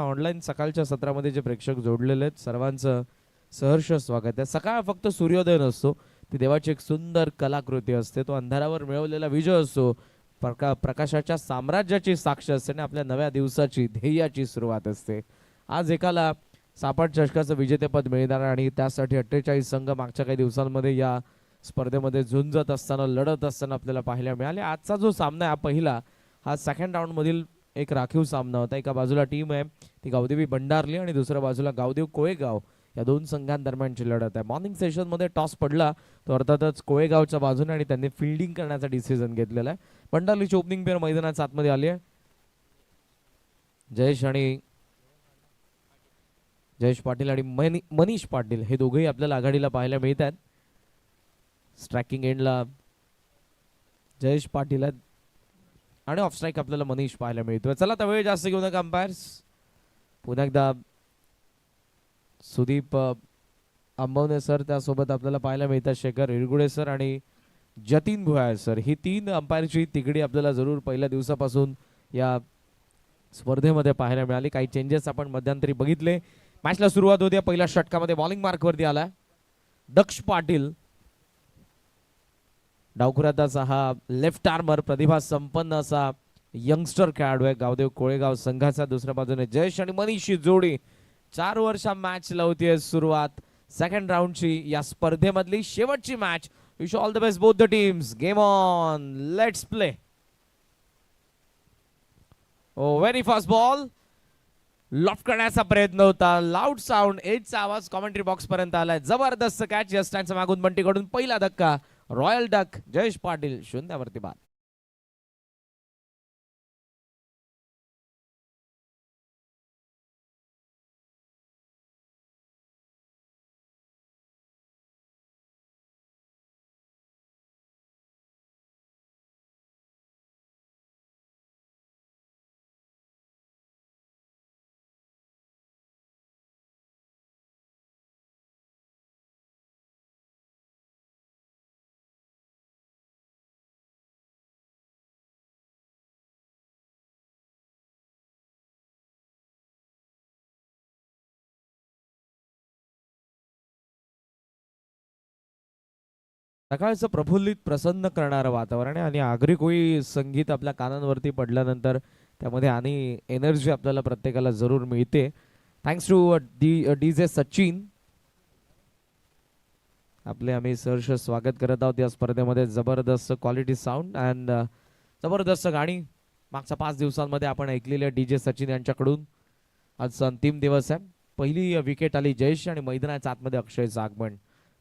Online सकाळच्या सत्रामध्ये जे प्रेक्षक जोडलेले आहेत सर्वांचं सहर्ष स्वागत आहे. सकाळ फक्त सूर्योदय नसतो, ती देवाची एक सुंदर कलाकृती असते. तो अंधारावर मिळवलेला विजय असतो, प्रकाशाच्या साम्राज्याची साक्ष असते आणि आपल्या नव्या दिवसाची ध्येयाची सुरुवात असते. आज एकाला सापाट चषकाचं विजेतेपद मिळणार आणि त्यासाठी 48 संघ मागच्या काही दिवसांमध्ये या स्पर्धेमध्ये झुंजत असताना लढत असताना आपल्याला पाहायला मिळाले. आजचा जो सामना आहे पहिला, हा सेकंड राऊंड मधील एक राखीव सामना होता. एका बाजूला टीम आहे ती गावदेवी भंडारली आणि दुसऱ्या बाजूला गावदेव कोळेगाव, या दोन संघांदरम्यानची लढत आहे. मॉर्निंग सेशन मध्ये टॉस पडला तो अर्थातच कोळेगावच्या बाजूने आणि त्यांनी फिल्डिंग करण्याचा डिसिजन घेतलेला आहे. भंडारलीची ओपनिंग पेअर मैदानात आतमध्ये आली आहे. जयेश पाटील आणि मनीष पाटील हे दोघेही आपल्याला आघाडीला पाहायला मिळतात. स्ट्रायकिंग एंडला जयेश पाटील आहेत आणि ऑफ स्ट्राईक आपल्याला मनीष पाहायला मिळतोय. चला तर वेळ जास्त घेऊ नका अंपायर्स. पुन्हा एकदा सुदीप आंबवणे सर, त्यासोबत आपल्याला पाहायला मिळतात शेखर इरगुडे सर आणि जतीन भुयाळ सर. ही तीन अंपायरची तिकडी आपल्याला जरूर पहिल्या दिवसापासून या स्पर्धेमध्ये पाहायला मिळाली. काही चेंजेस आपण मध्यंतरी बघितले. मॅचला सुरुवात होती. पहिल्या षटकामध्ये बॉलिंग मार्कवरती आला दक्ष पाटील. डावखुराताचा हा लेफ्ट आर्मर, प्रतिभा संपन्न असा यंगस्टर खेळाडू आहे गावदेव कोळेगाव संघाचा. दुसऱ्या बाजूने जयेश आणि मनीषची जोडी 4 वर्षा मॅच लावतीये सुरुवात सेकंड राऊंडची, या स्पर्धेमधली शेवटची match. Wish all the best both the teams. Game on, let's play. Oh very fast ball, loft करण्याचा प्रयत्न होता. लाऊड साऊंड, एजचा आवाज कॉमेंट्री बॉक्स पर्यंत आलाय. जबरदस्त कॅच या स्टँडच्या मागून बंटीकडून. पहिला धक्का रॉयल डक. जयेश पाटील 0 बाद. सकाळचं प्रफुल्लित प्रसन्न करणारं वातावरण आहे आणि आगरी कोळी संगीत आपल्या कानांवरती पडल्यानंतर त्यामध्ये आणि एनर्जी आपल्याला प्रत्येकाला जरूर मिळते. थँक्स टू डीजे सचिन, आपले आम्ही सहर्ष स्वागत करत आहोत या स्पर्धेमध्ये. जबरदस्त क्वालिटी साऊंड अँड जबरदस्त गाणी मागच्या 5 दिवसांमध्ये आपण ऐकलेल्या डीजे सचिन यांच्याकडून. आज अंतिम दिवस आहे. पहिली विकेट आली जयेश आणि मैदानाच्या आतमध्ये अक्षयचं आगमन.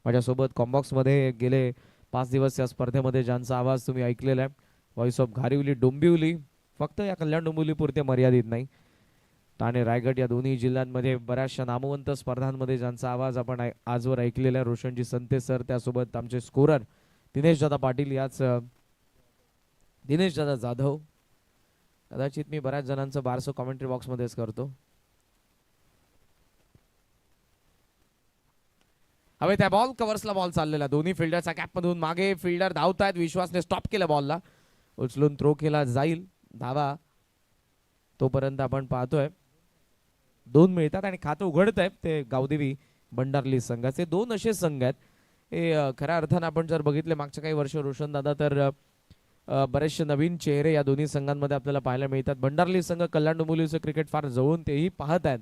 माझ्यासोबत कॉम्बॉक्समध्ये गेले 5 दिवस या स्पर्धेमध्ये ज्यांचा आवाज तुम्ही ऐकलेला आहे, व्हॉइस ऑफ घारिवली डोंबिवली, फक्त या कल्याण डोंबिवलीपुरते मर्यादित नाही, ठाणे रायगड या दोन्ही जिल्ह्यांमध्ये बऱ्याचशा नामवंत स्पर्धांमध्ये ज्यांचा आवाज आपण आजवर ऐकलेला आहे. रोशनजी संते सर, त्यासोबत आमचे स्कोरर दिनेश दादा पाटील, याच दिनेश दादा जाधव. कदाचित मी बऱ्याच जणांचं बारसं कॉमेंट्री बॉक्समध्येच करतो. हवे त्या बॉल कव्हर्सला बॉल चाललेला. दोन्ही फिल्डरचा कॅपमधून मागे फिल्डर धावतायत. विश्वासने स्टॉप केलं बॉलला, उचलून थ्रो केला जाईल. धावा तोपर्यंत आपण पाहतोय 2 मिळतात आणि खातं उघडत आहेत ते गावदेवी भंडारली संघाचे. 2 असे संघ आहेत हे खऱ्या अर्थानं आपण जर बघितले मागच्या काही वर्ष रोशन दादा, तर बरेचसे नवीन चेहरे या दोन्ही संघांमध्ये आपल्याला पाहायला मिळतात. भंडारली संघ कल्याण डोंबिवलीचं क्रिकेट फार जवळून तेही पाहत आहेत,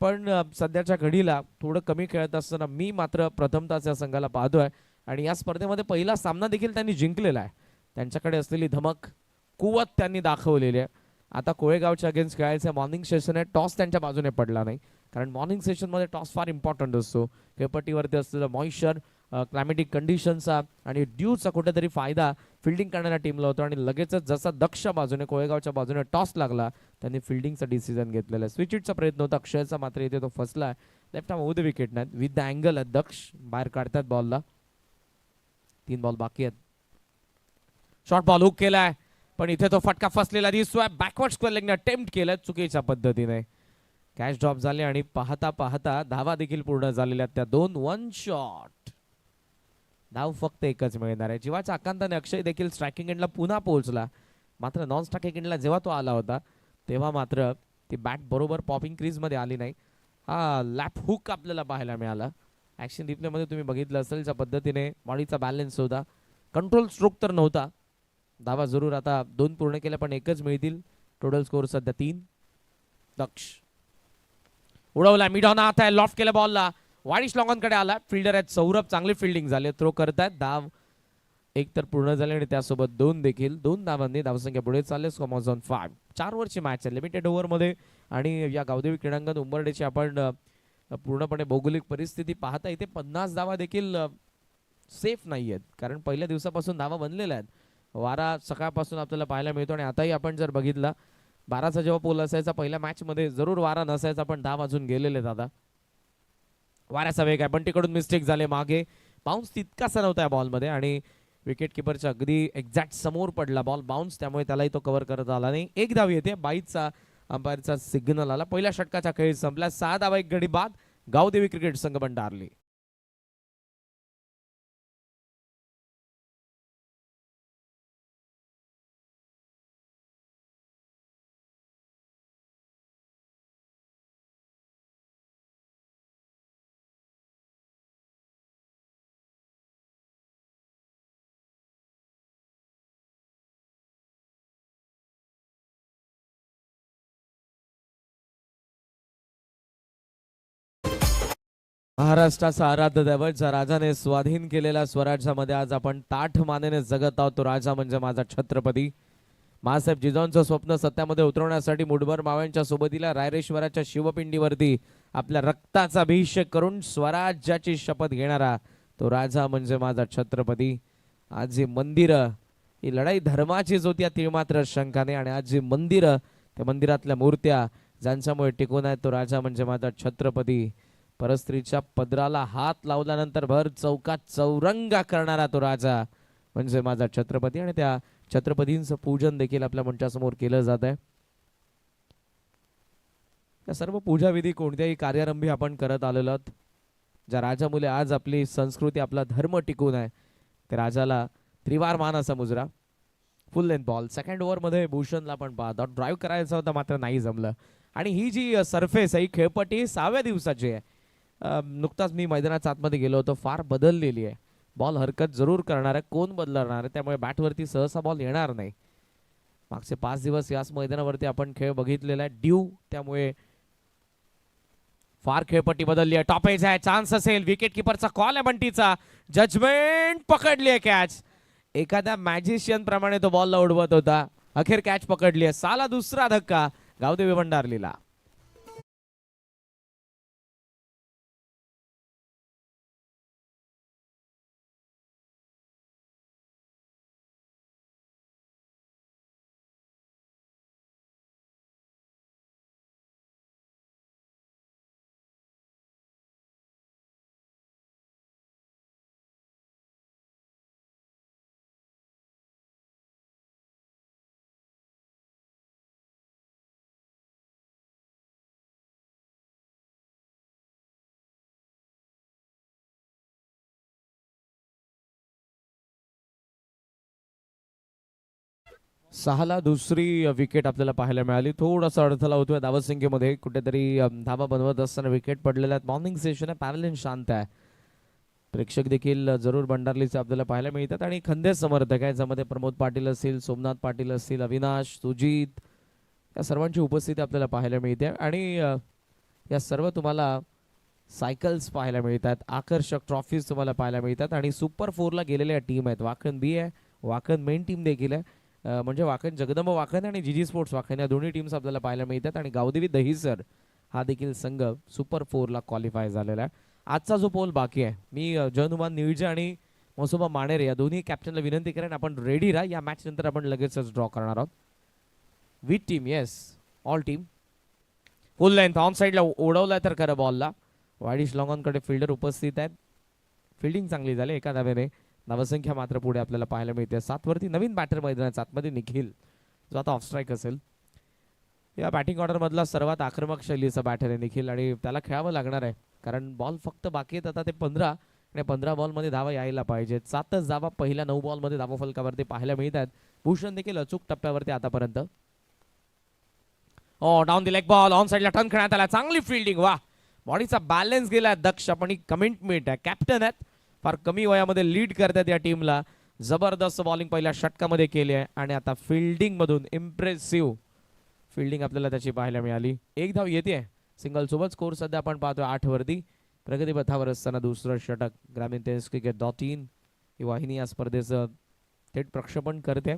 पण सध्याच्या घडीला थोडं कमी खेळत असताना मी मात्र प्रथमताच या संघाला पाहतोय आणि या स्पर्धेमध्ये पहिला सामना देखील त्यांनी जिंकलेला आहे. त्यांच्याकडे असलेली धमक, कुवत त्यांनी दाखवलेली आहे. आता कोळेगावच्या अगेन्स्ट खेळायचं मॉर्निंग सेशन आहे. टॉस त्यांच्या बाजूने पडला नाही, कारण मॉर्निंग सेशनमध्ये टॉस फार इम्पॉर्टंट असतो. खेळपट्टीवरती असलेलं मॉइश्चर, क्लायमेटिक कंडिशनचा आणि ड्यूचा कुठेतरी फायदा फिल्डिंग करणाऱ्या टीमला होतो आणि लगेचच जसा दक्ष बाजूने कोळेगावच्या बाजूने टॉस लागला त्यांनी फिल्डिंगचा डिसिजन घेतलेला आहे. स्विच इटचा प्रयत्न होता अक्षयचा, मात्र इथे तो फसला. लेफ्ट आर्म होऊ दे विकेट नाही. विथ द अँगल आहे दक्ष, बाहेर काढतात बॉलला. 3 बॉल बाकी आहेत. शॉर्ट बॉल हुक केलाय, पण इथे तो फटका फसलेला दिसतोय. बॅकवर्ड स्क्वेअर लेगने अटेम्प्ट केलाय चुकीच्या पद्धतीने. कॅच ड्रॉप झाले आणि पाहता पाहता धावा देखील पूर्ण झालेल्या त्या 2. 1 शॉट, धाव फक्त एकच मिळणार आहे. जीवाच्या आकांताने अक्षय देखील स्ट्रायकिंग एंडला पुन्हा पोहोचला, मात्र नॉन स्ट्रायकिंग एंडला जेव्हा तो आला होता तेव्हा मात्र ती बॅट बरोबर पॉपिंग क्रीजमध्ये आली नाही. हा लॅप हुक आपल्याला पाहायला मिळाला. ॲक्शन रिप्लेमध्ये तुम्ही बघितलं असेल ज्या पद्धतीने बॉडीचा बॅलन्स होता, कंट्रोल स्ट्रोक तर नव्हता. धावा जरूर आता 2 पूर्ण केल्या पण एकच मिळतील. टोटल स्कोर सध्या 3. दक्ष उडवला, मिड ऑन आता आहे, लॉफ्ट केल्या बॉलला, वाडिश लॉंगॉनकडे आला. फिल्डर आहेत सौरभ, चांगली फिल्डिंग झाली, थ्रो करतायत. धाव एक तर पूर्ण झाले आणि त्यासोबत 2 देखील. 2 धावांनी धावसंख्या पुढे चालले. Score on 5. 4 ओव्हरची मॅच आहे लिमिटेड ओव्हरमध्ये आणि या गावदेवी क्रीडांगण उंबरडेची आपण पूर्णपणे भौगोलिक परिस्थिती पाहता इथे 50 धावा देखील सेफ नाही आहेत, कारण पहिल्या दिवसापासून धावा बनलेल्या आहेत. वारा सकाळपासून आपल्याला पाहायला मिळतो आणि आताही आपण जर बघितला 12चा जेव्हा पोल असायचा पहिल्या मॅच मध्ये जरूर वारा नसायचा, पण 10 वाजून गेलेले दादा. वाऱ्याचा वेग आहे पण तिकडून मिस्टेक झाले, मागे बाउन्स तितकासा नव्हता या बॉलमध्ये आणि विकेट किपरच्या अगदी एक्झॅक्ट समोर पडला बॉल बाउन्स, त्यामुळे त्यालाही तो कव्हर करत आला नाही. एक धाव येते, 22चा अंपायरचा सिग्नल आला. पहिल्या षटकाचा खेळ संपला. 6 धावा एक गडी बाद. गावदेवी क्रिकेट संघ भंडारली. महाराष्ट्राचा आराध्य दैवतचा राजाने स्वाधीन केलेल्या स्वराज्यामध्ये आज आपण ताठ मानेने जगत आहोत. तो राजा म्हणजे माझा छत्रपती. मासाहेब जिजाऊंचं स्वप्न सत्यामध्ये उतरवण्यासाठी मुठभर मावळ्यांच्या सोबतीला रायरेश्वराच्या शिवपिंडीवरती आपल्या रक्ताचा अभिषेक करून स्वराज्याची शपथ घेणारा तो राजा म्हणजे माझा छत्रपती. आज जी मंदिरं, ही लढाई धर्माचीच होती ती मात्र शंकाने, आणि आज जी मंदिरं, त्या मंदिरातल्या मूर्त्या ज्यांच्यामुळे टिकून आहेत तो राजा म्हणजे माझा छत्रपती. परस्त्रीच्या पदराला हात लावल्यानंतर भर चौकात चौरंगा करणारा तो राजा म्हणजे माझा छत्रपती. आणि त्या छत्रपतींचं पूजन देखील आपल्या मंचासमोर केलं जात आहे. या सर्व पूजा विधी कोणत्याही कार्यारंभी आपण करत आलेलो आहोत. ज्या राजामुळे आज आपली संस्कृती, आपला धर्म टिकून आहे, त्या राजाला त्रिवार मान असा मुजरा. फुल लेंथ बॉल सेकंड ओव्हर मध्ये भूषणला पण पाहतो, ड्राईव्ह करायचं होतं मात्र नाही जमलं. आणि ही जी सरफेस आहे, ही खेळपट्टी 6व्या दिवसाची आहे. नुकताच मी मैदानाच्या आतमध्ये गेलो होतो, फार बदललेली आहे. बॉल हरकत जरूर करणार आहे, कोण बदलणार आहे, त्यामुळे बॅटवरती सहसा बॉल येणार नाही. मागचे 5 दिवस याच मैदानावरती आपण खेळ बघितलेला आहे ड्यू, त्यामुळे फार खेळपट्टी बदलली आहे. टॉपेज आहे, चान्स असेल, विकेट किपरचा कॉल आहे बंटीचा, जजमेंट पकडली आहे कॅच. एखाद्या मॅजिशियन प्रमाणे तो बॉलला उडवत होता, अखेर कॅच पकडली आहे. साला दुसरा धक्का गावदेवी भंडारलीला. सहाला दुसरी विकेट आपल्याला पाहायला मिळाली. थोडासा अडथळा होतोय धावसंख्येमध्ये, कुठेतरी धावा बनवत असताना विकेट पडलेल्या आहेत. मॉर्निंग सेशन आहे, पॅरलिन शांत आहे. प्रेक्षक देखील जरूर भंडारलीचे आपल्याला पाहायला मिळतात आणि खंदे समर्थक आहे, ज्यामध्ये प्रमोद पाटील असतील, सोमनाथ पाटील असतील, अविनाश, सुजित, या सर्वांची उपस्थिती आपल्याला पाहायला मिळते. आणि या सर्व तुम्हाला सायकल्स पाहायला मिळतात, आकर्षक ट्रॉफीज तुम्हाला पाहायला मिळतात आणि सुपर 4ला गेलेल्या टीम आहेत. वाखन बी आहे, वाखन मेन टीम देखील आहे. म्हणजे वाखन जगदंब वाखन आणि जीजी स्पोर्ट्स वाखन या दोन्ही टीम्स आपल्याला पाहायला मिळतात. आणि गावदेवी दहिसर हा देखील संघ सुपर 4ला क्वालिफाय झालेला आहे. आजचा जो पोल बाकी आहे, मी जयनुमान निळजे आणि मसोबा मानेरे या दोन्ही कॅप्टनला विनंती करेन आपण रेडी राहा. या मॅच नंतर आपण लगेचच ड्रॉ करणार आहोत. With team, yes, all team. Full length on साईडला उडवलाय तर खरं बॉलला. वाडिश लॉंगॉनकडे फिल्डर उपस्थित आहेत. फिल्डिंग चांगली झाली एका धावेने. धावसंख्या मात्र पुढे आपल्याला पाहायला मिळते 7 वरती. नवीन बॅटर मैदानाच्या आतमध्ये निखिल, जो आता ऑफ स्ट्राईक असेल. या बॅटिंग ऑर्डर मधला सर्वात आक्रमक शैलीचा बॅटर आहे निखिल आणि त्याला खेळावं लागणार आहे, कारण बॉल फक्त बाकी आहेत आता ते 15 आणि 15 बॉलमध्ये धावा यायला पाहिजेत. 7च धावा पहिल्या 9 बॉलमध्ये धावा फलकावरती पाहायला मिळतात. भूषण देखील अचूक टप्प्यावरती आतापर्यंत. Down the leg ball on साईडला टर्न करण्यात आला. चांगली फिल्डिंग. वा, बॉडीचा बॅलन्स गेला दक्ष. पण ही कमिटमेंट आहे. कॅप्टन आहेत, फार कमी वयामध्ये लीड करतात या टीमला. जबरदस्त बॉलिंग पहिल्या षटकामध्ये केली आहे आणि आता फिल्डिंग मधून इम्प्रेसिव्ह फिल्डिंग आपल्याला त्याची पाहायला मिळाली. एक धाव येते सिंगल सोबत. स्कोर सध्या आपण पाहतोय 8 वरती. प्रगती पथावर असताना दुसरं षटक. ग्रामीण टेस्ट क्रिकेट.in ही वाहिनी या स्पर्धेचं थेट प्रक्षेपण करते.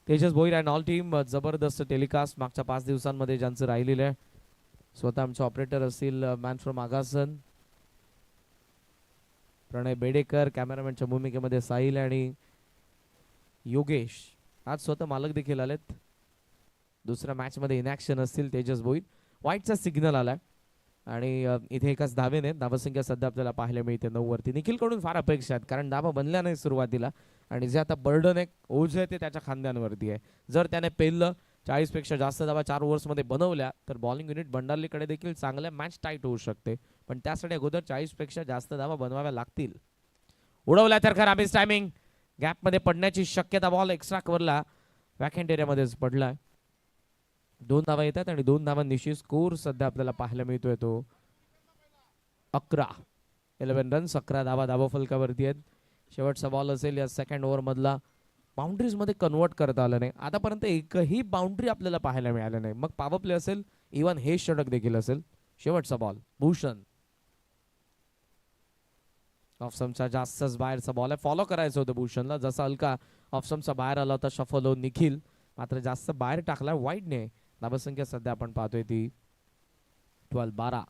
Tejas Bhoir and all team. जबरदस्त टेलिकास्ट मागच्या 5 दिवसांमध्ये ज्यांचं राहिलेलं आहे. स्वतः आमचे ऑपरेटर असतील मॅन फ्रॉम आगासन प्रणय बेडेकर, कॅमेरामॅनच्या भूमिकेमध्ये साहिल आणि योगेश. आज स्वतः मालक देखील आलेत. दुसऱ्या मॅच मध्ये इनॅक्शन असतील तेजस भोईर. वाईटचा सिग्नल आलाय आणि इथे एकाच धावेने धावसंख्या सध्या आपल्याला पाहायला मिळते 9 वरती. निखिल कडून फार अपेक्षा आहेत कारण धावा बनल्या नाही सुरुवातीला आणि जे आता बर्डन एक ओझ आहे ते त्याच्या खांद्यांवरती आहे. जर त्याने पेललं 40 पेक्षा जास्त धावा 4 ओव्हर्स मध्ये बनवल्या तर बॉलिंग युनिट भंडारलीकडे देखील चांगल्या मॅच टाईट होऊ शकते. पण त्यासाठी अगोदर 40 पेक्षा जास्त धावा बनवाव्या लागतील. उडवल्या तर खरा मिस टायमिंग. गॅप मध्ये पडण्याची शक्यता. बॉल एक्स्ट्रा कव्हरला वॅकेंट एरियामध्येच पडलाय. 2 धावा येतात आणि 2 धावांनिशी स्कोर सध्या आपल्याला पाहायला मिळतोय तो 11 रन्स. 11 धावा धावफलकावरती आहेत. शेवटचा बॉल असेल या सेकंड ओव्हर मधला. बाउंड्रीज मध्ये कन्वर्ट करता आलं नाही आतापर्यंत. एकही बाउंड्री आपल्याला पाहायला मिळालं नाही. मग पॉवर प्ले असेल, इव्हन हे षटक देखील असेल. शेवटचा बॉल भूषण. ऑफस्टंपचा जास्तच बाहेरचा बॉल आहे. फॉलो करायचं होतं भूषणला. जसा हलका ऑफस्टंपचा बाहेर आला होता शफल होऊन निखिल, मात्र जास्त बाहेर टाकला वाईडने. धावसंख्या सध्या आपण पाहतोय ती 12.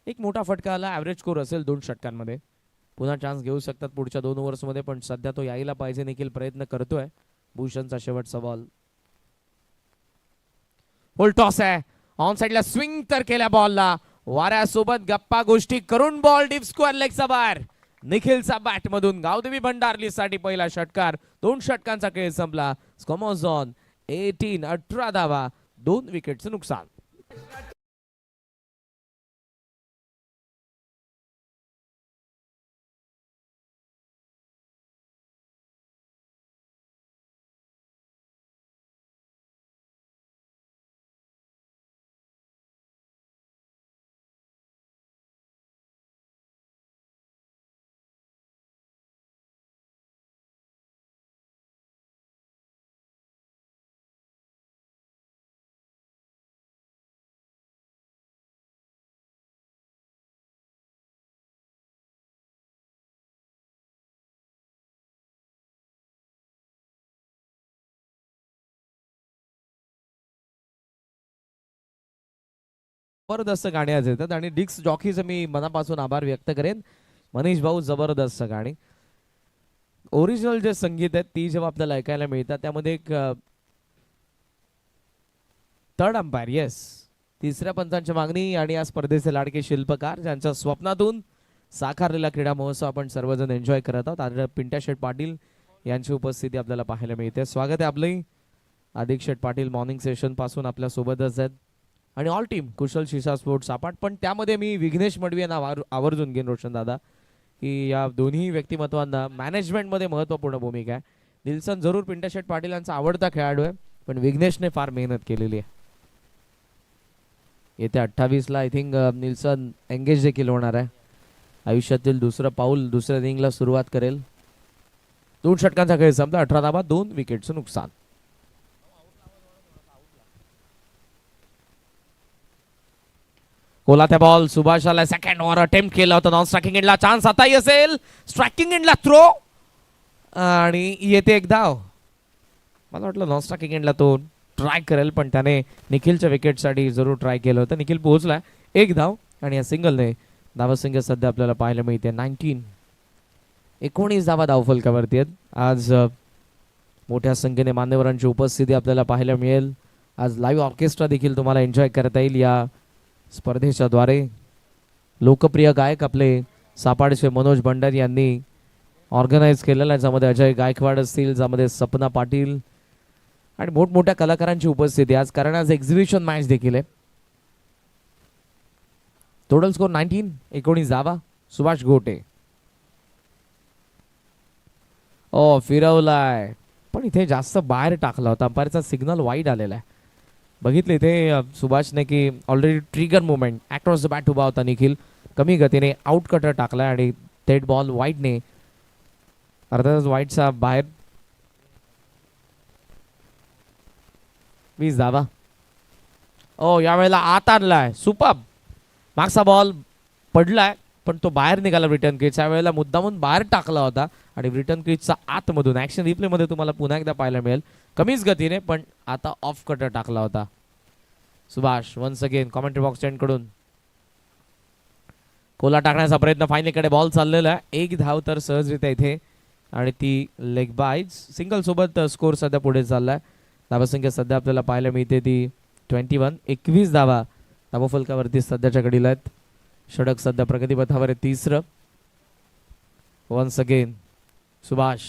एक मोठा फटका आला. ऍव्हरेज स्कोर असेल 2 षटकांमध्ये. पुन्हा चान्स घेऊ शकतात पुढच्या 2 ओव्हर्स मध्ये, पण सध्या तो यायला पाहिजे. निखिल प्रयत्न करतोय. भूषणचा शेवटचा बॉल. फुल टॉस आहे. ऑन साइडला स्विंग तर केल्या बॉलला. वाऱ्यासोबत गप्पा गोष्टी करून बॉल डीप स्क्वेअर लेगचा बाहेर. निखिलचा बॅट मधून गावदेवी भंडारलीसाठी पहिला षटकार. 2 षटकांचा खेळ संपला. स्कोमोझॉन 18 धावा, 2 विकेटचं नुकसान. जबरदस्त गाणी आज येतात आणि डिक्स जॉकीचे मी मनापासून आभार व्यक्त करेन. मनीष भाऊ, जबरदस्त गाणी. ओरिजिनल जे संगीत आहेत ती जेव्हा आपल्याला ऐकायला मिळतात त्यामध्ये एक थर्ड अंपायर, येस, तिसऱ्या पंचांची मागणी आणि या स्पर्धेचे लाडके शिल्पकार ज्यांच्या स्वप्नातून साकारलेला क्रीडा महोत्सव आपण सर्वजण एन्जॉय करत आहोत. आज पिंट्या शेठ पाटील यांची उपस्थिती आपल्याला पाहायला मिळते. स्वागत आहे आपले. अधिक शेठ पाटील मॉर्निंग सेशन पासून आपल्या सोबतच आहेत आणि ऑल टीम कुशल शिसा स्पोर्ट्स सापाट. पण त्यामध्ये मी विघ्नेश मडवी यांना आवर्जून घेईन रोशन दादा, की या दोन्ही व्यक्तिमत्वांना मॅनेजमेंटमध्ये महत्त्वपूर्ण भूमिका आहे. निल्सन जरूर पिंट्या शेठ पाटील यांचा आवडता खेळाडू आहे, पण विघ्नेशने फार मेहनत केलेली आहे. येत्या 28 आय थिंक निल्सन एंगेज देखील होणार आहे. आयुष्यातील दुसरं पाऊल दुसऱ्या इनिंगला सुरुवात करेल. 2 षटकांचा खेळ संपला. 18 धावा, 2 विकेटचं नुकसान. कोलात्या बॉल. सुभाषाला सेकंड ओव्हर अटेम्प्ट केला होता. नॉन स्ट्रायकिंग एंडला चान्स आताही असेल. स्ट्रायकिंग एंडला थ्रो आणि येते एक धाव. मला वाटलं नॉन स्ट्रायकिंग एंडला तो ट्राय करेल, पण त्याने निखिलच्या विकेटसाठी जरूर ट्राय केलं होतं. निखिल पोहोचला. एक धाव आणि या सिंगलने धावसंख्या सध्या आपल्याला पाहायला मिळते 19 धावा धावफलकावरती आहेत. आज मोठ्या संख्येने मान्यवरांची उपस्थिती आपल्याला पाहायला मिळेल. आज लाईव्ह ऑर्केस्ट्रा देखील तुम्हाला एन्जॉय करता येईल या स्पर्धेच्या द्वारे. लोकप्रिय गायक आपले सापाडचे मनोज भंडारी यांनी ऑर्गनाईज केलेला आहे. ज्यामध्ये अजय गायकवाड असतील, ज्यामध्ये सपना पाटील आणि मोठमोठ्या कलाकारांची उपस्थिती आज, कारण आज एक्झिबिशन मॅच देखील आहे. टोटल स्कोर 19 धावा. सुभाष गोटे फिरवलाय, पण इथे जास्त बाहेर टाकला होता. अंपायरचा सिग्नल वाईड आलेला आहे. बघितले ते सुभाषने की already trigger movement across the bat उभा होता निखिल, कमी गतीने आउट कटर टाकला आणि थेट बॉल वाईडने, अर्थातच वाईडचा बाहेर. 20 धावा. ओ यावेळेला आत आणलाय, सुपर. मागचा बॉल पडलाय पण तो बाहेर निघाला रिटर्न क्रीजच्या वेळेला, मुद्दामून बाहेर टाकला होता आणि रिटर्न क्रीजचा आतमधून ऍक्शन रिप्ले मध्ये तुम्हाला पुन्हा एकदा पाहायला मिळेल. कमीच गतीने पण आता ऑफ कटर टाकला होता Subhash. Once again commentary box कडून कोला टाकण्याचा प्रयत्न, फायनलीकडे बॉल चाललेला आहे. एक धाव तर सहजरित्या इथे आणि ती लेग बाईज सिंगल सोबत स्कोर सध्या पुढे चाललाय. धावसंख्या सध्या आपल्याला पाहायला मिळते ती 21. 21 धावा धावफलकावरती सध्याच्या घडीला आहेत. षटक सध्या प्रगतीपथावर आहे, तिसरं. Once again Subhash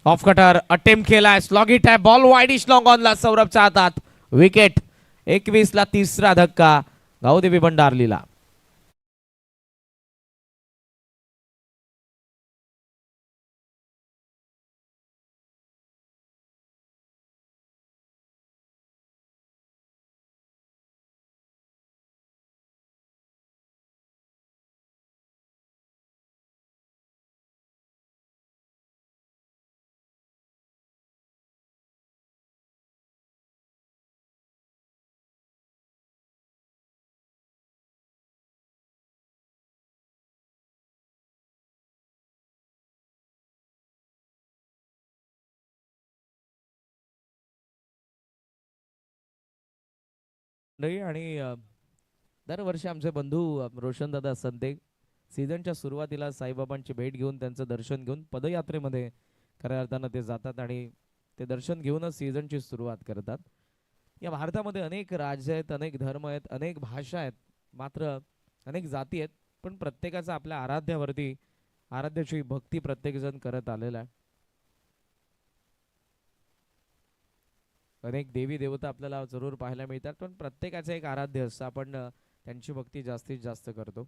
off cutter attempt केलाय, स्लॉग हिट आहे, बॉल वाईडिश लॉंग ऑनला सौरभच्या हातात, विकेट. 21 ला तिसरा धक्का गावदेवी भंडारलीला. आणि दरवर्षी आमचे बंधू रोशन दादा संते सीझनच्या सुरुवातीला साईबाबांची भेट घेऊन त्यांचं दर्शन घेऊन पदयात्रेमध्ये खऱ्या अर्थानं ते जातात आणि ते दर्शन घेऊनच सीझनची सुरुवात करतात. या भारतामध्ये अनेक राज्य आहेत, अनेक धर्म आहेत, अनेक भाषा आहेत, मात्र अनेक जाती आहेत, पण प्रत्येकाचा आपल्या आराध्यावरती आराध्याची भक्ती प्रत्येकजण करत आलेला आहे. अनेक देवी देवता आपल्याला जरूर पाहायला मिळतात, पण प्रत्येकाचं एक आराध्य असतं, आपण त्यांची भक्ती जास्तीत जास्त करतो.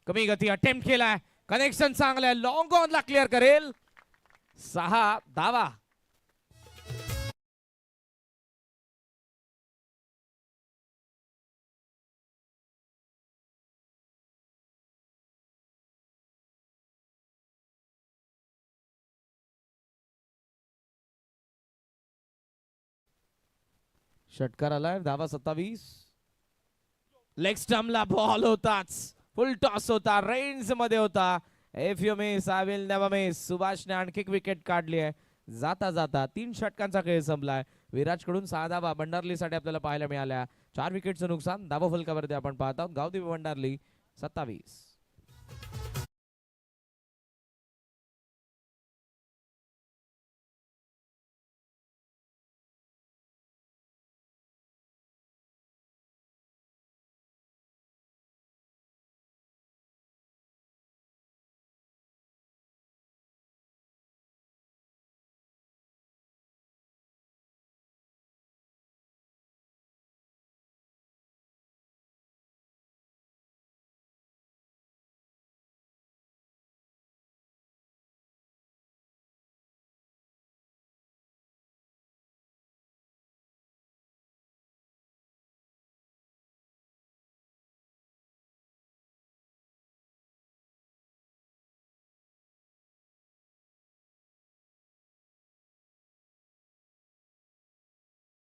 कमी गती अटेम्प्ट केलाय, कनेक्शन चांगलं आहे, लॉंग ऑनला क्लिअर करेल. 6 धावा. षटकार आलाय, धावा 27. लेग स्टम्पला बॉल होताच, फुल टॉस होता, रेंज मध्ये होता. If you miss I will never miss. सुभाषने आणखी एक विकेट काढली आहे. जाता जाता 3 षटकांचा खेळ संपलाय. विराजकडून 6 धावा भंडारलीसाठी आपल्याला पाहायला मिळाल्या. 4 विकेटचं नुकसान. धावा फलकावरती आपण पाहत आहोत गावदेवी भंडारली 27.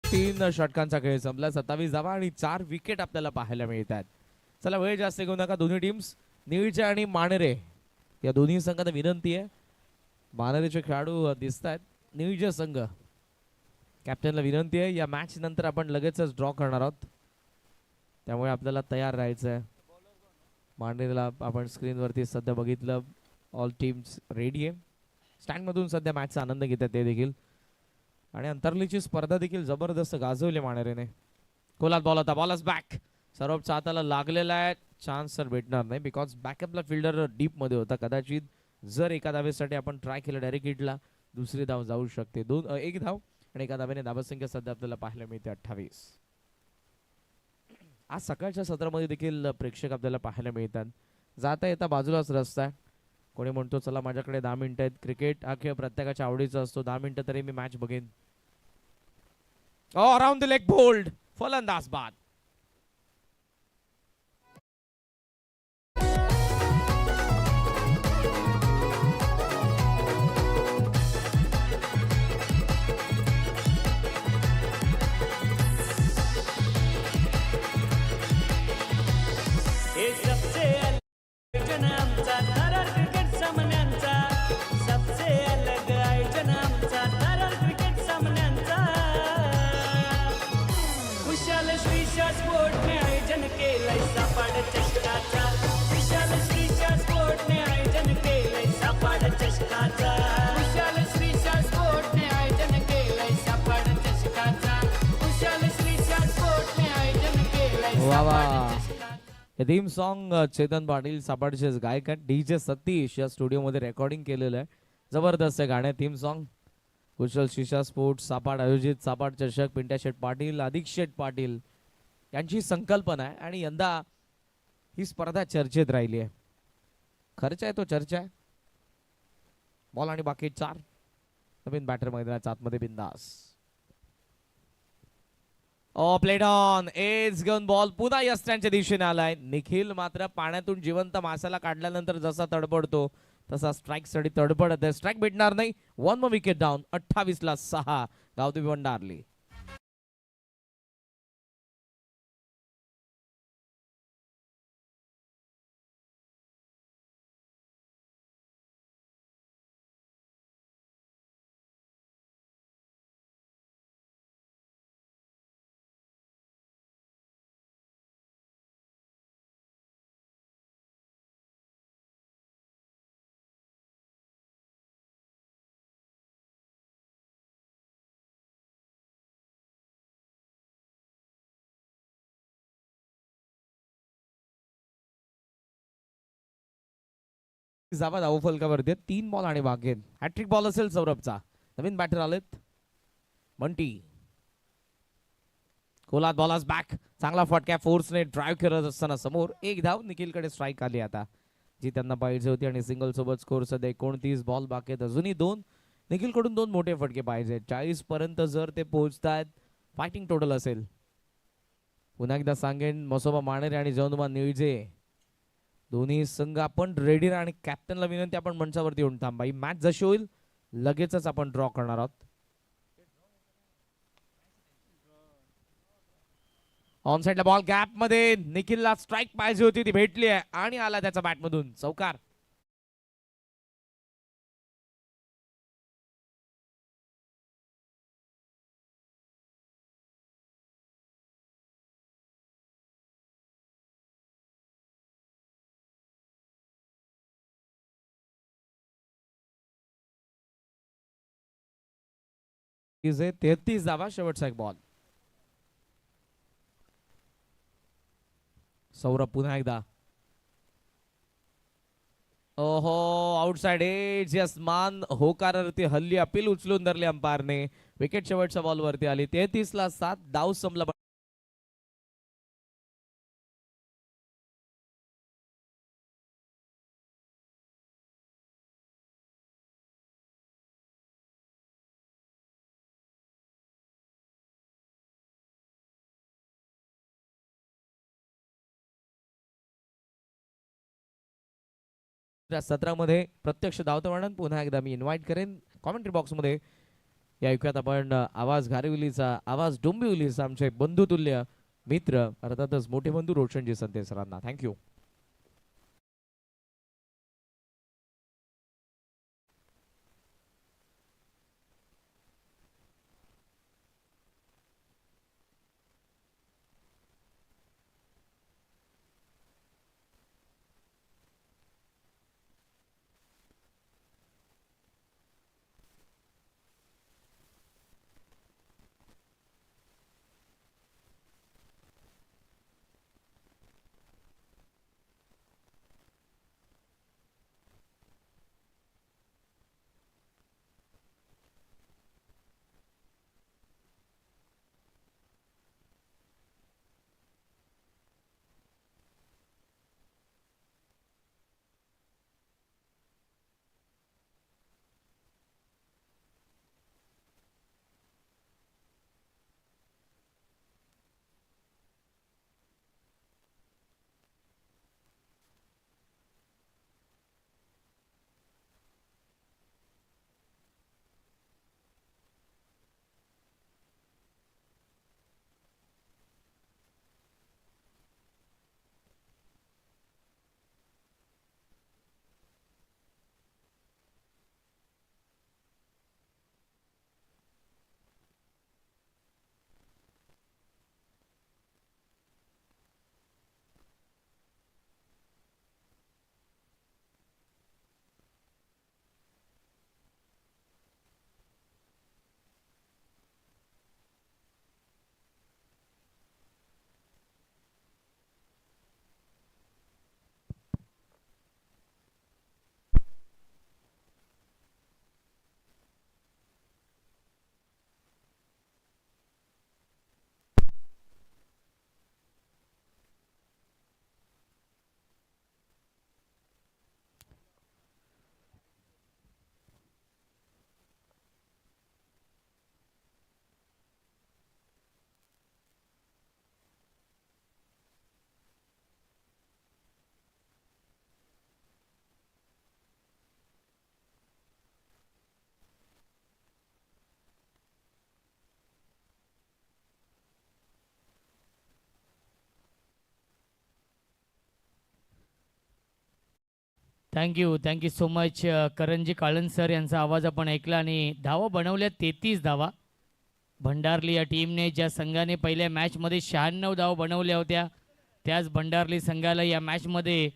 तीन षटकांचा खेळ संपला. 27 धावा आणि 4 विकेट आपल्याला पाहायला मिळतात. चला वेळ जास्त घेऊ नका. दोन्ही टीम्स निळचे आणि मानेरे या दोन्ही संघांना विनंती आहे. मानेरेचे खेळाडू दिसत आहेत. निळचे संघ कॅप्टनला विनंती आहे, या मॅच नंतर आपण लगेचच ड्रॉ करणार आहोत, त्यामुळे आपल्याला तयार राहायचं आहे. मानेरेला आपण स्क्रीनवरती सध्या बघितलं, ऑल टीम्स रेडी आहे. स्टँडमधून सध्या मॅचचा आनंद घेतात ते देखील, आणि अंतरलीची स्पर्धा देखील जबरदस्त गाजवली मानेरेने. कोलात बॉल होता, बॉलच बॅक. सौरभच्या हाताला लागलेला आहे, चान्स तर भेटणार नाही बिकॉज बॅकअपला फिल्डर डीप मध्ये होता. कदाचित जर एका धावेसाठी आपण ट्राय केलं डायरेक्ट हिटला, दुसरी धाव जाऊ शकते. 1 धाव आणि एका धावेने धावसंख्या सध्या आपल्याला पाहायला मिळते 28. आज सकाळच्या सत्रामध्ये देखील प्रेक्षक आपल्याला पाहायला मिळतात. जाता येता बाजूलाच रस्ता आहे, कोणी म्हणतो चला माझ्याकडे 10 मिनिटं आहेत. क्रिकेट हा खेळ प्रत्येकाच्या आवडीचा असतो. 10 मिनिटं तरी मी मॅच बघेन. अराउंड द लेग बोल्ड, फलंदाज बाद. वा वा. हे थीम सॉन्ग चेतन पाटील सापाडचे गायक आहेत. डीजे सतीश या स्टुडिओमध्ये रेकॉर्डिंग केलेलं आहे. जबरदस्त आहे गाणे. थीम सॉन्ग कुशल शिशा स्पोर्ट्स सापाड आयोजित सापाड चषक पिंट्या शेठ पाटील अधिक शेठ पाटील यांची संकल्पना आहे आणि यंदा ही स्पर्धा चर्चेत राहिली आहे. खर्च आहे तो चर्चा आहे. बॉल आणि बाकी 4 नवीन बॅटर मैदानाच्या आतमध्ये बिंदास. प्लेड ऑन एज घेऊन बॉल पुन्हा यस्ट्यांच्या दिशेने आलाय. निखिल मात्र पाण्यातून जिवंत मासाला काढल्यानंतर जसा तडपडतो तसा स्ट्राईक साठी तडपडत आहे. स्ट्राईक भेटणार नाही. 1 more विकेट डाऊन. 28 ला 6 गावदेवी वंडारली. जावा धाव फलकावरती 3 बॉल आणि बाकी. हॅट्रिक बॉल असेल सौरभचा. नवीन बॅटर आलेत. बंटी कोलात बॉलर्स बॅक. चांगला फटका फोर्सने ड्राईव्ह करत असताना समोर 1 धाव. निखिलकडे स्ट्राईक आली आता जी त्यांना पाहिजे होती आणि सिंगल सोबत स्कोर सध्या 29 बॉल बाकी आहेत. अजूनही 2 निखिलकडून 2 मोठे फटके पाहिजे. 40 पर्यंत जर ते पोहोचतात फायटिंग टोटल असेल. पुन्हा एकदा सांगेन मसोबा मानेरे आणि जवनुमा निळजे दोन्ही संघ आपण रेडी आणि कॅप्टनला विनंती आपण मंचावरती येऊन थांबा. ही मॅच जशी होईल लगेचच आपण ड्रॉ करणार आहोत. ऑन साइडला बॉल गॅप मध्ये. निखिलला स्ट्राईक पाहिजे होती ती भेटली आहे आणि आला त्याच्या बॅटमधून चौकार. इजे 33 धावा. शेवटचा एक बॉल. सौरभ पुन्हा एकदा. ओहो आउटसाइड एज. यस्मान होकारवरती हल्ली अपील उचलून धरली अंपायरने. विकेट शेवटच्या बॉल वरती आली. 33 ला 7 डाव संपला. सत्रामध्ये प्रत्यक्ष धावतं वर्णन पुन्हा एकदा मी इन्व्हाइट करेन कॉमेंट्री बॉक्समध्ये. या ऐकूयात आपण आवाज घारिवलीचा, आवाज डोंबिवलीचा आमचे बंधुतुल्य मित्र अर्थातच मोठे बंधू रोशनजी संते सरांना. Thank you. Thank you so much. Karanji Kalan sir यांचा आवाज आपण ऐकला आणि धावा बनवल्या 33 धावा. भंडारली या टीमने ज्या संघाने पहिल्या मॅचमध्ये 96 धावा बनवल्या होत्या त्याच भंडारली संघाला या मॅचमध्ये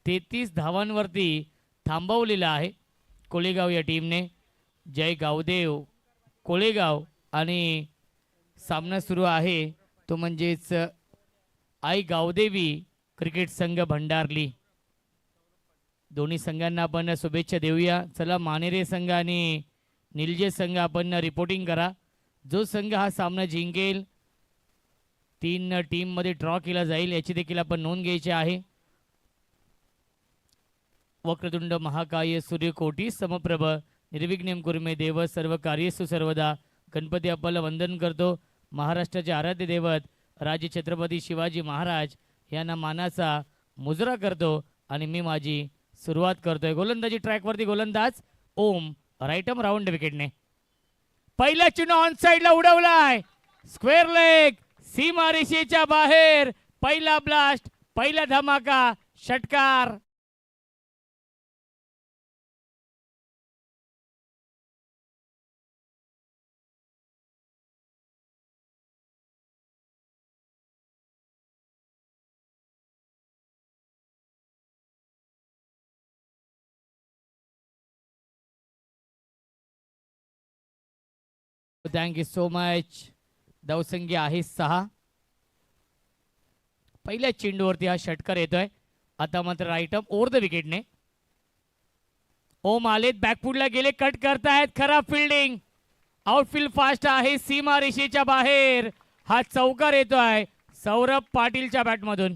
33 धावांवरती थांबवलेलं आहे. कोळेगाव या टीमने जय गावदेव कोळेगाव आणि सामना सुरू आहे तो म्हणजेच आई गावदेवी क्रिकेट संघ भंडारली. दोन्ही संघांना आपण शुभेच्छा देऊया. चला मानेरे संघ आणि निलजे संघ आपण रिपोर्टिंग करा. जो संघ हा सामना जिंकेल 3 टीममध्ये ड्रॉ केला जाईल याची देखील आपण नोंद घ्यायची आहे. वक्रतुंड महाकाय सूर्यकोटी समप्रभ निर्विघ्नं कुर्मे देव सर्व कार्येषु सर्वदा. गणपती आपल्याला वंदन करतो. महाराष्ट्राचे आराध्य दैवत राजे छत्रपती शिवाजी महाराज यांना मानाचा मुजरा करतो आणि मी माझी सुरुवात करतोय. गोलंदाजी ट्रॅकवरती गोलंदाज ओम राईटम राऊंड विकेटने. पहिला चेंडू ऑन साइडला उडवलाय. स्क्वेअर लेग सीमा रेषेच्या बाहेर. पहिला ब्लास्ट पहिला धमाका षटकार. Thank you so much. धावसंख्या आहे 6. पहिल्या चेंडूवरती हा षटकार येतोय. आता मात्र राईटम ओव्हर द विकेटने. ओम आलेत बॅकफुटला गेले कट करतायत. खराब फिल्डिंग. आउटफील्ड फास्ट आहे सीमा रेषेच्या बाहेर. हा चौकार येतोय सौरभ पाटीलच्या बॅटमधून.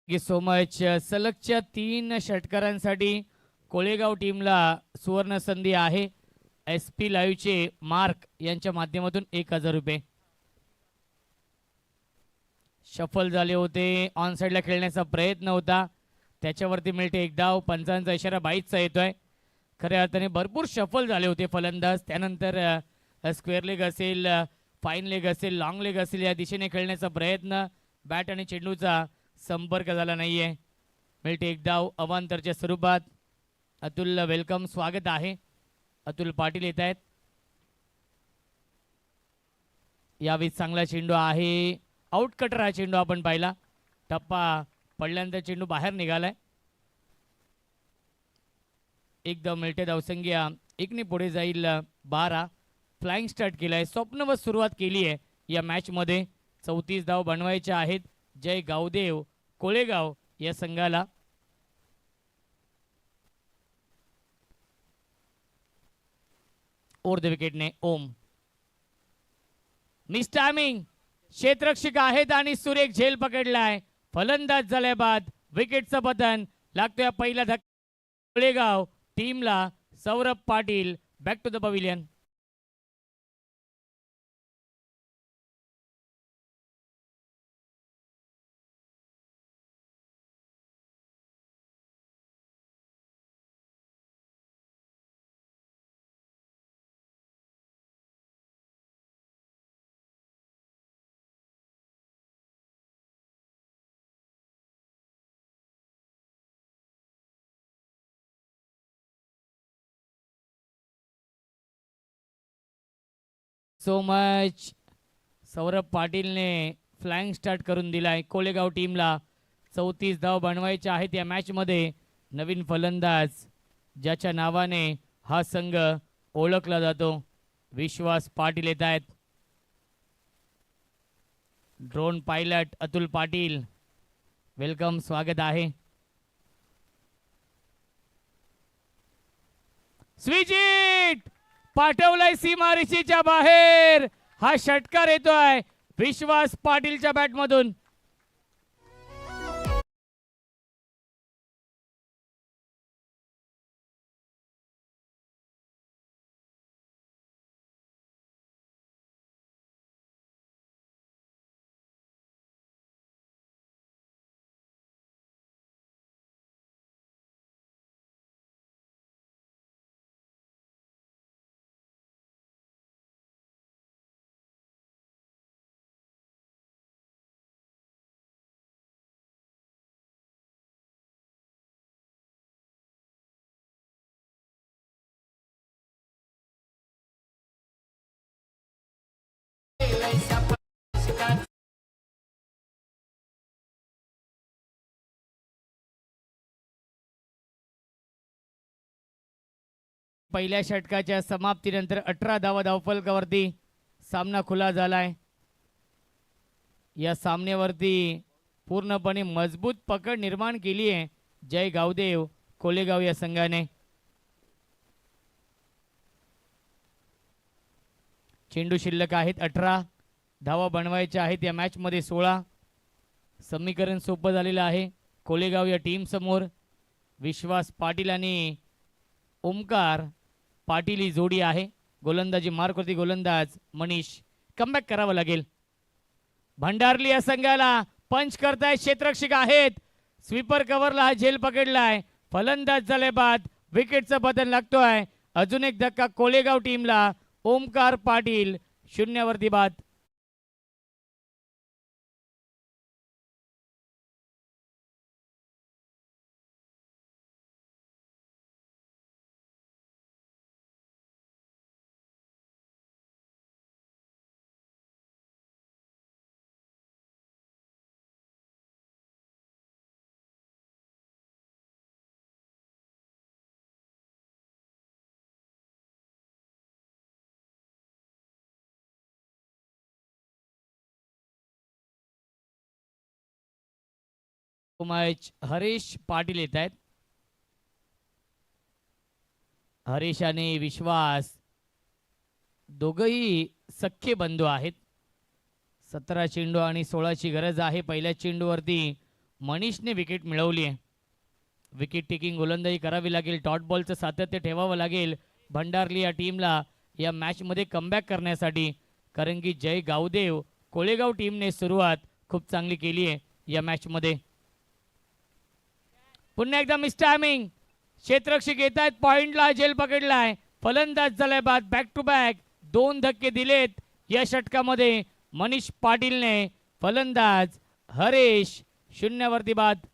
So much. सलगच्या 3 षटकारांसाठी कोळेगाव टीमला सुवर्ण संधी आहे. SP लाईव्हचे मार्क यांच्या माध्यमातून 1000 रुपये. शफल झाले होते. ऑन साइडला खेळण्याचा प्रयत्न होता त्याच्यावरती मिळते 1 धाव. पंचांचा इशारा 22चा येतोय. खऱ्या अर्थाने भरपूर शफल झाले होते फलंदाज. त्यानंतर स्क्वेअर लेग असेल फाईन लेग असेल लॉंग लेग असेल या दिशेने खेळण्याचा प्रयत्न. बॅट आणि चेंडूचा संपर्क झाला नाहीये. मिळते 1 धाव अवांतरच्या स्वरूपात. अतुल वेलकम स्वागत आहे. अतुल पाटील येत आहेत. यावेळी चांगला चेंडू आहे. आउट कटर हा चेंडू आपण पाहिला. टप्पा पडल्यानंतर चेंडू बाहेर निघालाय. 1 धाव मिळते. धावसंख्या 1ने पुढे जाईल 12. फ्लाइंग स्टार्ट केलाय. स्वप्नवत सुरुवात केली आहे या मॅच मध्ये. 34 धाव बनवायच्या आहेत जय गावदेव कोळेगाव या संघाला. ओव्हर द विकेटने ओम. Miss timing. क्षेत्ररक्षक आहेत आणि सुरेख झेल पकडलाय. फलंदाज झाल्या बाद विकेटचं पतन लागतोय. पहिला धक्का कोळेगाव टीमला. Saurabh Patil back to the pavilion. So much. Saurabh पाटीलने फ्लाइंग स्टार्ट करून दिलाय कोळेगाव टीमला. 34 धाव बनवायचे आहेत या मॅच मध्ये. नवीन फलंदाज ज्याच्या नावाने हा संघ ओळखला जातो विश्वास पाटील येत आहेत. Drone pilot Atul Patil welcome स्वागत आहे. स्विच इट पाठवलाय सीमारेषेच्या बाहेर. हा षटकार येतोय विश्वास पाटीलच्या बॅटमधून. पहिल्या षटकाच्या समाप्तीनंतर 18 धावा धावफलकावरती सामना खुला झालाय. या सामन्यावरती पूर्णपणे मजबूत पकड निर्माण केली आहे जय गावदेव कोलेगाव या संघाने. चेंडू शिल्लक आहेत 18, धावा बनवायच्या आहेत या मॅच मध्ये 16. समीकरण सोपं झालेलं आहे कोलेगाव या टीम समोर. विश्वास पाटील आणि ओमकार पाटील ही जोडी आहे. गोलंदाजी मार्कवरती गोलंदाज मनीष. कमबॅक करावं लागेल. भंडारली या संघाला पंच करताय क्षेत्ररक्षक आहेत. स्वीपर कव्हरला हा झेल पकडलाय. फलंदाज झाले बाद. विकेटचा बदल लागतोय. अजून एक धक्का कोलेगाव टीमला. ओमकार पाटील 0 वरती बाद. मॅच हरीश पाटील येत आहेत. हरीश आणि विश्वास दोघही सख्खे बंधू आहेत. 17 चेंडू आणि 16ची गरज आहे. पहिल्या चेंडूवरती मनीषने विकेट मिळवली आहे. विकेट टेकिंग गोलंदाजी करावी लागेल. डॉट बॉलचं सातत्य ठेवावं लागेल भंडारली या टीमला या मॅचमध्ये कमबॅक करण्यासाठी. कारण की जय गावदेव कोळेगाव टीमने सुरुवात खूप चांगली केली आहे या मॅचमध्ये. पुन्हा एकदा मिस टायमिंग. क्षेत्ररक्षक येत आहेत. पॉइंटला झेल पकडलाय. फलंदाज झालाय बाद. बॅक टू बॅक 2 धक्के दिलेत या षटकामध्ये मनीष पाटीलने. फलंदाज हरीश 0 वरती बाद.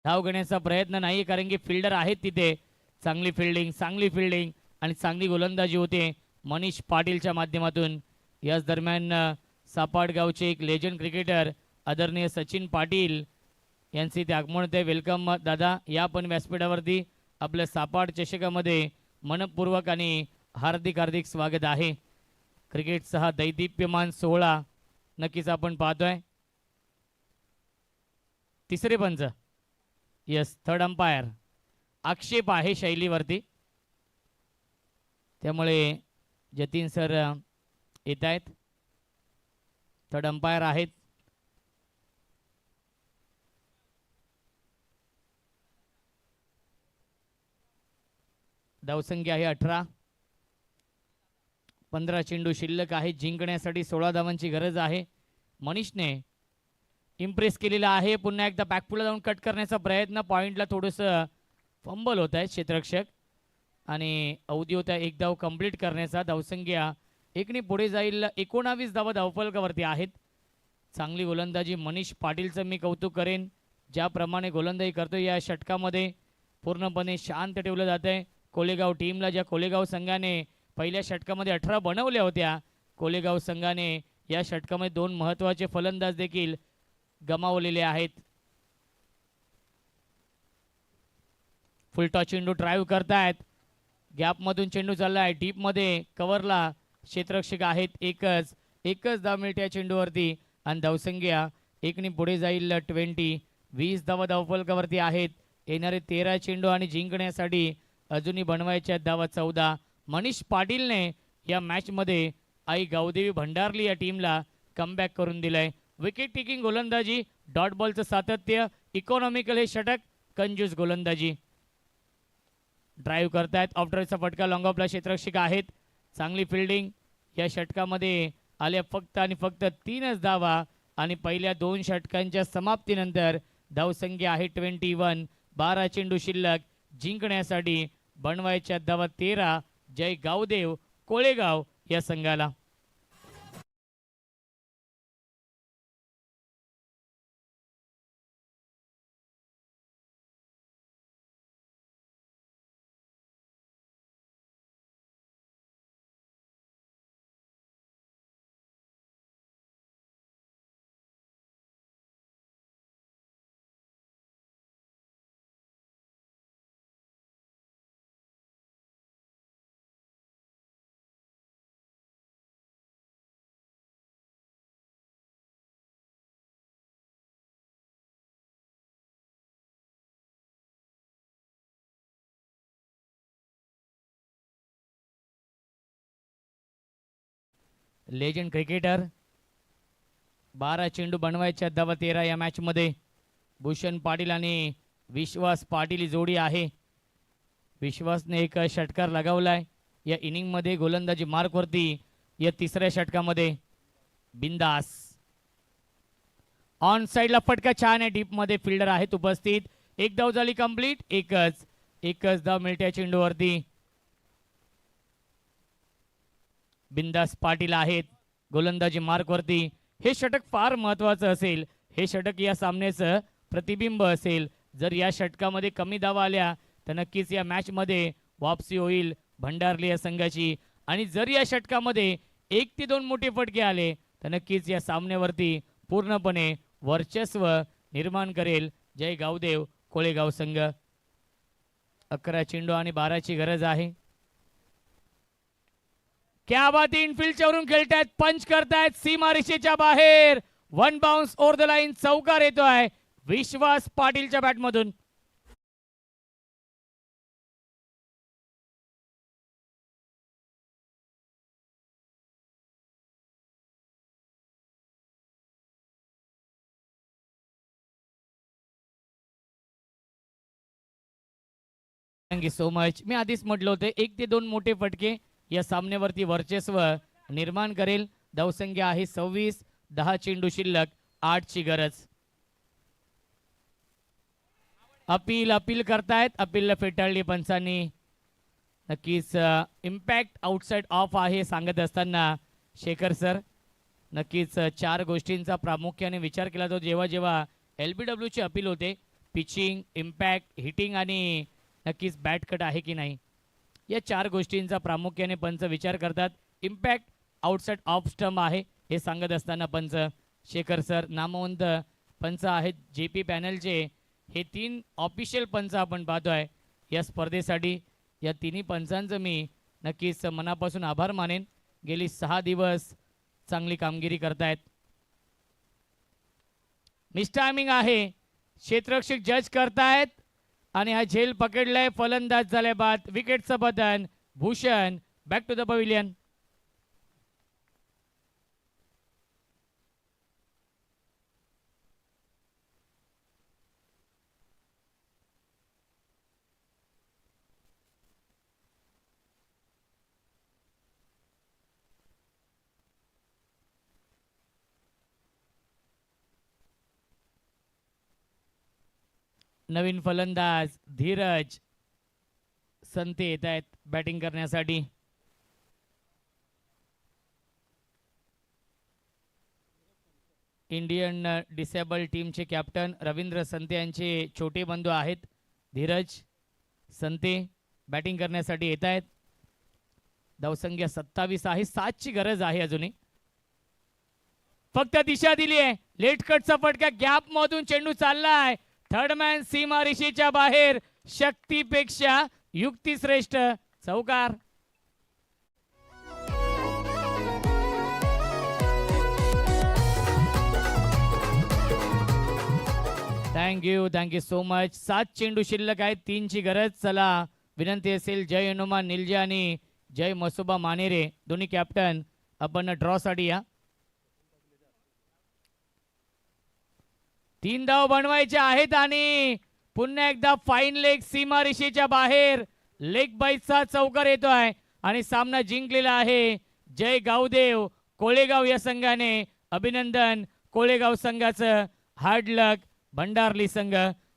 धाव घेण्याचा प्रयत्न नाही कारण की फिल्डर आहेत तिथे. चांगली फिल्डिंग आणि चांगली गोलंदाजी होते मनीष पाटीलच्या माध्यमातून. याच दरम्यान सापाड गावचे एक लेजंड क्रिकेटर आदरणीय सचिन पाटील यांचे ते आगमन होते. वेलकम दादा. या पण व्यासपीठावरती आपल्या सापाड चषकामध्ये मनपूर्वक आणि हार्दिक स्वागत आहे. क्रिकेटचा हा दैदिप्यमान सोहळा नक्कीच आपण पाहतोय. तिसरे पंच यस थर्ड अंपायर. आक्षेप आहे शैलीवरती त्यामुळे जतीन सर येत आहेत. थर्ड अंपायर आहेत. धावसंख्या आहे 18. 15 चेंडू शिल्लक आहे. जिंकण्यासाठी 16 धावांची गरज आहे. मनीषने इम्प्रेस केलेला आहे. पुन्हा एकदा बॅकफुलला जाऊन कट करण्याचा प्रयत्न. पॉइंटला थोडंसं फंबल होत आहे क्षेत्ररक्षक आणि अवधी होता एक धाव कंप्लीट करण्याचा. धावसंख्या 1ने पुढे जाईल. 19 धावा धावफलकावरती आहेत. चांगली गोलंदाजी मनीष पाटीलचं मी कौतुक करेन. ज्याप्रमाणे गोलंदाजी करतो या षटकामध्ये पूर्णपणे शांत ठेवलं जात आहे कोलेगाव टीमला. ज्या कोलेगाव संघाने पहिल्या षटकामध्ये 18 बनवल्या होत्या कोलेगाव संघाने या षटकामध्ये 2 महत्त्वाचे फलंदाज देखील गमावलेले आहेत. फुल टॉस चेंडू ड्राईव्ह करतायत. गॅपमधून चेंडू चाललाय. डीपमध्ये कव्हरला क्षेत्ररक्षक आहेत एकच धाव मिळते या चेंडूवरती आणि धावसंख्या एकने पुढे जाईल 20 धावा धावफलकावरती आहेत. येणारे 13 चेंडू आणि जिंकण्यासाठी अजूनही बनवायच्या धावा 14. मनीष पाटीलने या मॅच मध्ये आई गावदेवी भंडारली या टीमला कमबॅक करून दिलाय. विकेट टेकिंग गोलंदाजी, डॉट बॉलचं सातत्य, इकॉनॉमिकल हे षटक, कंजूस गोलंदाजी. ड्राईव्ह करतायत, ऑफ्टरचा फटका, लॉंग ऑफला क्षेत्ररक्षक आहेत. चांगली फिल्डिंग या षटकामध्ये आल्या फक्त आणि फक्त 3च धावा आणि पहिल्या 2 षटकांच्या समाप्तीनंतर धावसंख्या आहे 21. 12 चेंडू शिल्लक, जिंकण्यासाठी बनवायच्या धावा 13 जय गावदेव कोळेगाव या संघाला. लेजंड क्रिकेटर, 12 चेंडू बनवायच्या धावा 13 या मॅच मध्ये. भूषण पाटील आणि विश्वास पाटील ही जोडी आहे. विश्वासने एक षटकार लगावलाय या इनिंग मध्ये गोलंदाजी मार्क वरती. या तिसऱ्या षटकामध्ये बिंदास ऑन साइडला फटका छान आहे, डीप मध्ये फिल्डर आहेत उपस्थित. एक धाव झाली कंप्लीट, एकच धाव मिळते या चेंडूवरती. बिंदास पाटील आहेत गोलंदाजी मार्क वरती. हे षटक फार महत्वाचं असेल, हे षटक या सामन्याचं प्रतिबिंब असेल. जर या षटकामध्ये कमी धावा आल्या तर नक्कीच या मॅच मध्ये वापसी होईल भंडारली या संघाची. आणि जर या षटकामध्ये 1 ते 2 मोठे फटके आले तर नक्कीच या सामन्यावरती पूर्णपणे वर्चस्व निर्माण करेल जय गावदेव कोळेगाव संघ. 11 चेंडू आणि 12ची गरज आहे. क्या बात, इनफिल्डच्या वरून खेळतायत, पंच करतायत सीमारेषेच्या बाहेर. 1 बाउन्स ओव्हर द लाईन, चौकार येतोय विश्वास पाटीलच्या बॅटमधून. Thank you so much. मी आधीच म्हटलं होतं 1 ते 2 मोठे फटके या सामन्यावरती वर्चस्व निर्माण करेल. धावसंख्या आहे 26. 10 चेंडू शिल्लक, 8ची गरज. अपील करतायत, अपीलला फेटाळली पंचांनी. नक्कीच इम्पॅक्ट आउटसाइड ऑफ आहे सांगत असताना शेखर सर नक्कीच 4 गोष्टींचा प्रामुख्याने विचार केला जातो जेव्हा जेव्हा LBW ची अपील होते. पिचिंग, इम्पॅक्ट, हिटिंग आणि नक्कीच बॅट कट आहे की नाही, या 4 गोष्टींचा प्रामुख्याने पंच विचार करतात. इम्पॅक्ट आउटसाइड ऑफ स्टंप आहे हे सांगत असताना पंच शेखर सर नामवंत पंच आहेत JP पॅनलचे. हे 3 ऑफिशियल पंच आपण पाहतोय या स्पर्धेसाठी. या तिन्ही पंचांचं मी नक्कीच मनापासून आभार मानेन. गेली 6 दिवस चांगली कामगिरी करतायत. मिसटायमिंग आहे, क्षेत्ररक्षक जज करतायत आणि हा झेल पकडलाय. फलंदाज झाल्या बाद, विकेटचं बदन. Bhushan back to the pavilion. नवीन फलंदाज धीरज संते येत आहेत बॅटिंग करण्यासाठी. इंडियन डिसेबल टीमचे कॅप्टन रवींद्र संते यांचे छोटे बंधू आहेत धीरज संते बॅटिंग करण्यासाठी येत आहेत. धावसंख्या 27 आहे, 7ची गरज आहे अजूनही. फक्त दिशा दिली आहे, लेट कटचा फटका, गॅप मधून चेंडू चाललाय. थर्ड मॅन सीमारेषेच्या बाहेर, शक्तीपेक्षा युक्ती श्रेष्ठ, चौकार. Thank you so much. 7 चेंडू शिल्लक आहेत, 3ची गरज. चला विनंती असेल जय हनुमान निलजे आणि जय मसोबा मानेरे दोन्ही कॅप्टन आपण ड्रॉ साठी या. 3 धाव बनवायचे आहेत आणि पुन्हा एकदा फाईन लेग सीमा रेषेच्या बाहेर लेग बाईचा चौकार येतोय आणि सामना जिंकलेला आहे जय गावदेव कोळेगाव या संघाने. अभिनंदन कोळेगाव संघाचं. हार्ड लक भंडारली संघ.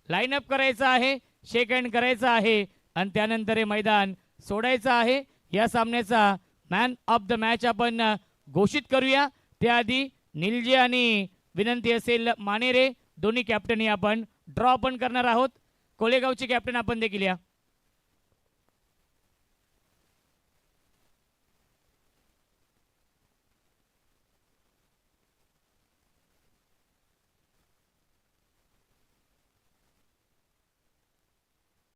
लाईनअप करायचा आहे, शेक हँड करायचा आहे आणि त्यानंतर हे मैदान सोडायचं आहे. या सामन्याचा मॅन ऑफ द मॅच आपण घोषित करूया. त्याआधी निलजे आणि विनंती असेल मानेरे दोन्ही कॅप्टनही आपण ड्रॉ पण करणार आहोत. कोळेगावचे कॅप्टन आपण देखील या.